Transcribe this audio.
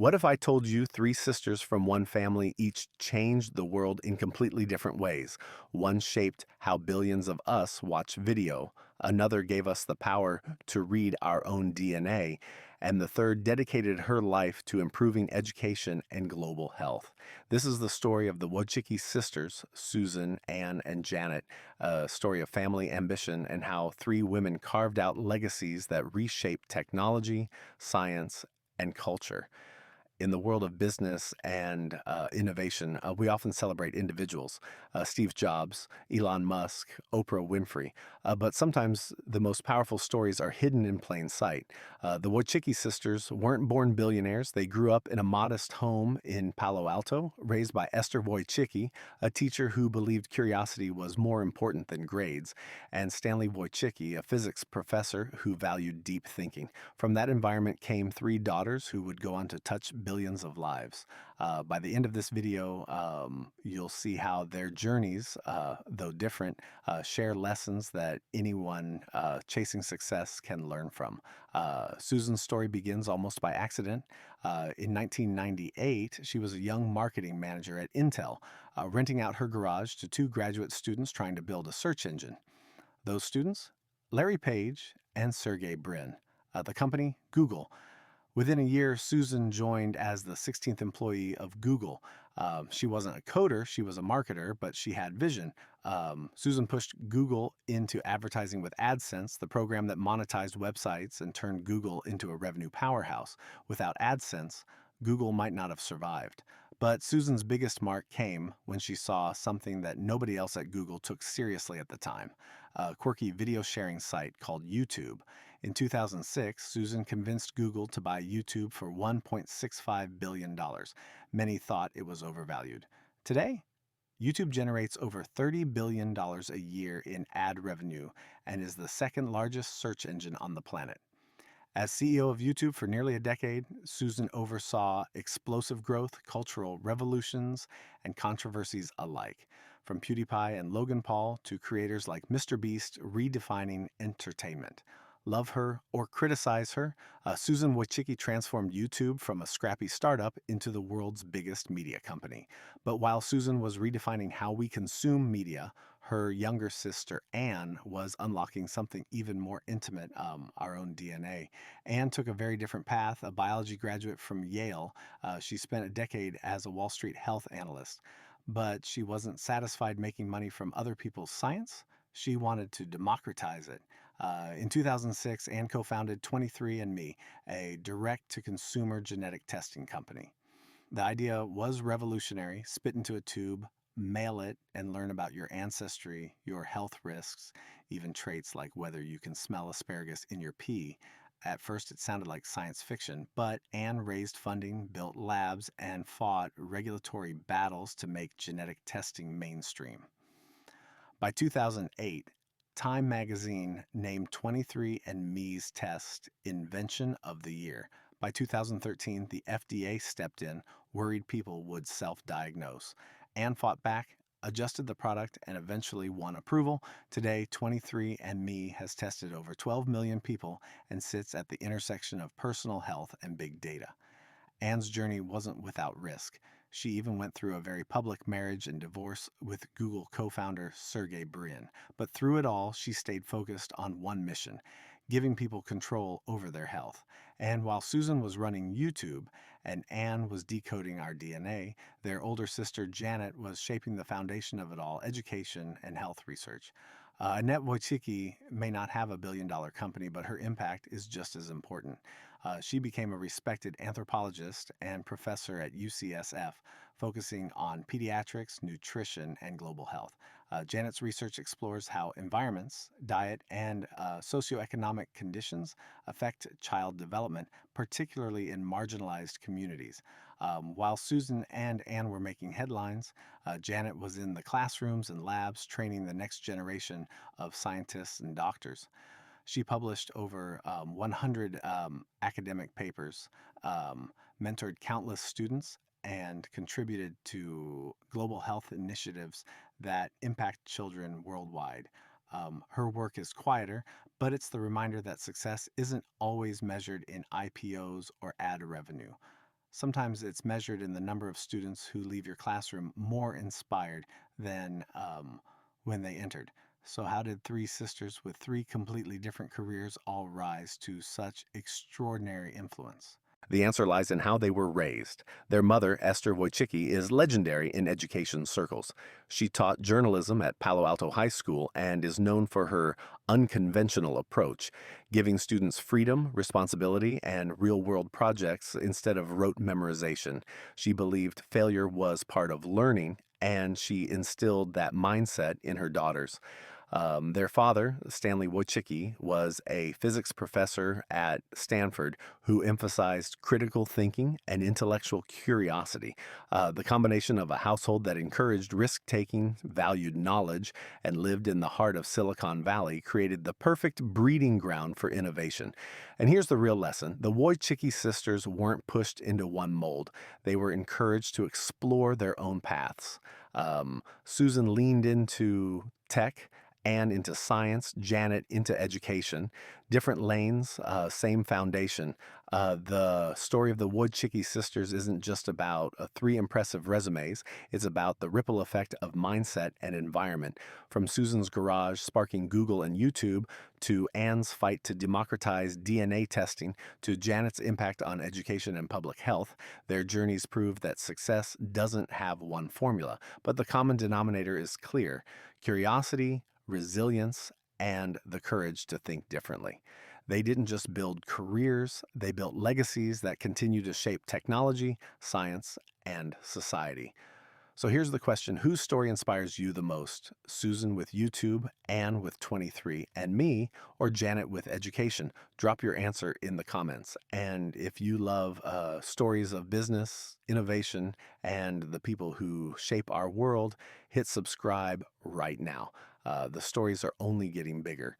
What if I told you three sisters from one family each changed the world in completely different ways? One shaped how billions of us watch video, another gave us the power to read our own DNA, and the third dedicated her life to improving education and global health. This is the story of the Wojcicki sisters, Susan, Anne, and Janet, a story of family ambition and how three women carved out legacies that reshaped technology, science, and culture. In the world of business and innovation, we often celebrate individuals, Steve Jobs, Elon Musk, Oprah Winfrey, but sometimes the most powerful stories are hidden in plain sight. The Wojcicki sisters weren't born billionaires. They grew up in a modest home in Palo Alto, raised by Esther Wojcicki, a teacher who believed curiosity was more important than grades, and Stanley Wojcicki, a physics professor who valued deep thinking. From that environment came three daughters who would go on to touch billions of lives. By the end of this video, you'll see how their journeys, though different, share lessons that anyone chasing success can learn from. Susan's story begins almost by accident. In 1998, she was a young marketing manager at Intel, renting out her garage to two graduate students trying to build a search engine. Those students? Larry Page and Sergey Brin. The company, Google. Within a year, Susan joined as the 16th employee of Google. She wasn't a coder, she was a marketer, but she had vision. Susan pushed Google into advertising with AdSense, the program that monetized websites and turned Google into a revenue powerhouse. Without AdSense, Google might not have survived. But Susan's biggest mark came when she saw something that nobody else at Google took seriously at the time, a quirky video sharing site called YouTube. In 2006, Susan convinced Google to buy YouTube for $1.65 billion. Many thought it was overvalued. Today, YouTube generates over $30 billion a year in ad revenue and is the second largest search engine on the planet. As CEO of YouTube for nearly a decade, Susan oversaw explosive growth, cultural revolutions, and controversies alike, from PewDiePie and Logan Paul to creators like MrBeast redefining entertainment. Love her or criticize her, Susan Wojcicki transformed YouTube from a scrappy startup into the world's biggest media company. But while Susan was redefining how we consume media, her younger sister Anne was unlocking something even more intimate, our own DNA. Anne took a very different path, a biology graduate from Yale. She spent a decade as a Wall Street health analyst, but she wasn't satisfied making money from other people's science. She wanted to democratize it. In 2006, Anne co-founded 23andMe, a direct-to-consumer genetic testing company. The idea was revolutionary: spit into a tube, mail it, and learn about your ancestry, your health risks, even traits like whether you can smell asparagus in your pee. At first, it sounded like science fiction, but Anne raised funding, built labs, and fought regulatory battles to make genetic testing mainstream. By 2008, Time magazine named 23andMe's test Invention of the Year. By 2013, the FDA stepped in, worried people would self-diagnose. Anne fought back, adjusted the product, and eventually won approval. Today, 23andMe has tested over 12 million people and sits at the intersection of personal health and big data. Anne's journey wasn't without risk. She even went through a very public marriage and divorce with Google co-founder Sergey Brin. But through it all, she stayed focused on one mission: giving people control over their health. And while Susan was running YouTube and Anne was decoding our DNA, their older sister Janet was shaping the foundation of it all: education and health research. Annette Wojcicki may not have a billion-dollar company, but her impact is just as important. She became a respected anthropologist and professor at UCSF, focusing on pediatrics, nutrition, and global health. Janet's research explores how environments, diet, and socioeconomic conditions affect child development, particularly in marginalized communities. While Susan and Anne were making headlines, Janet was in the classrooms and labs training the next generation of scientists and doctors. She published over 100 academic papers, mentored countless students, and contributed to global health initiatives that impact children worldwide. Her work is quieter, but it's the reminder that success isn't always measured in IPOs or ad revenue. Sometimes it's measured in the number of students who leave your classroom more inspired than when they entered. So, how did three sisters with three completely different careers all rise to such extraordinary influence? The answer lies in how they were raised. Their mother, Esther Wojcicki, is legendary in education circles. She taught journalism at Palo Alto High School and is known for her unconventional approach, giving students freedom, responsibility, and real world projects instead of rote memorization. She believed failure was part of learning, and she instilled that mindset in her daughters. Their father, Stanley Wojcicki, was a physics professor at Stanford who emphasized critical thinking and intellectual curiosity. The combination of a household that encouraged risk taking, valued knowledge, and lived in the heart of Silicon Valley created the perfect breeding ground for innovation. And here's the real lesson: the Wojcicki sisters weren't pushed into one mold, they were encouraged to explore their own paths. Susan leaned into tech and into science, Janet into education. Different lanes, same foundation. The story of the Wojcicki sisters isn't just about three impressive resumes, it's about the ripple effect of mindset and environment. From Susan's garage sparking Google and YouTube, to Anne's fight to democratize DNA testing, to Janet's impact on education and public health, their journeys prove that success doesn't have one formula, but the common denominator is clear: curiosity, resilience, and the courage to think differently. They didn't just build careers, they built legacies that continue to shape technology, science, and society. So here's the question: whose story inspires you the most? Susan with YouTube, Anne with 23, and me, or Janet with education? Drop your answer in the comments. And if you love stories of business, innovation, and the people who shape our world, hit subscribe right now. The stories are only getting bigger.